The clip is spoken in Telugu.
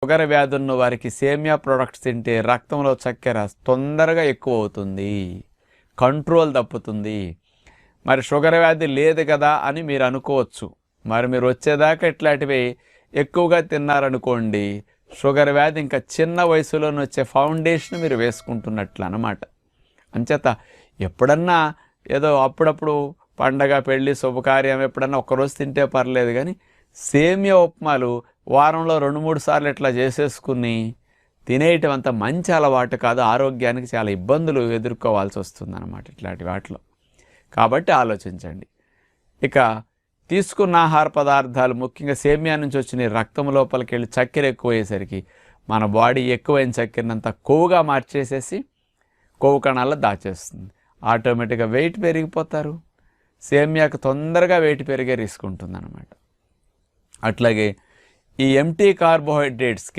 షుగర్ వ్యాధి ఉన్న వారికి సేమియా ప్రొడక్ట్స్ తింటే రక్తంలో చక్కెర తొందరగా ఎక్కువ అవుతుంది, కంట్రోల్ తప్పుతుంది. మరి షుగర్ వ్యాధి లేదు కదా అని మీరు అనుకోవచ్చు. మరి మీరు వచ్చేదాకా ఇట్లాంటివి ఎక్కువగా తిన్నారనుకోండి, షుగర్ వ్యాధి ఇంకా చిన్న వయసులోనే వచ్చే ఫౌండేషన్ మీరు వేసుకుంటున్నట్లు అన్నమాట. అంచేత ఎప్పుడన్నా ఏదో అప్పుడప్పుడు పండగ, పెళ్ళి, శుభకార్యం ఎప్పుడన్నా ఒక్కరోజు తింటే పర్లేదు, కానీ సేమియా ఉప్మాలు వారంలో 2-3 సార్లు ఇట్లా చేసేసుకుని తినేయటం అంత మంచి అలవాటు కాదు. ఆరోగ్యానికి చాలా ఇబ్బందులు ఎదుర్కోవాల్సి వస్తుందన్నమాట ఇట్లాంటి వాటిలో. కాబట్టి ఆలోచించండి. ఇక తీసుకున్న ఆహార పదార్థాలు ముఖ్యంగా సేమియా నుంచి వచ్చిన రక్తం లోపలికి వెళ్ళి చక్కెర ఎక్కువయ్యేసరికి మన బాడీ ఎక్కువైన చక్కెరనంతా కొవ్వుగా మార్చేసేసి కొవ్వు కణాల్లో దాచేస్తుంది. ఆటోమేటిక్గా వెయిట్ పెరిగిపోతారు. సేమియాకు తొందరగా వెయిట్ పెరిగే రిస్క్ ఉంటుందన్నమాట. అట్లాగే ఈ ఎంటీ కార్బోహైడ్రేట్స్కి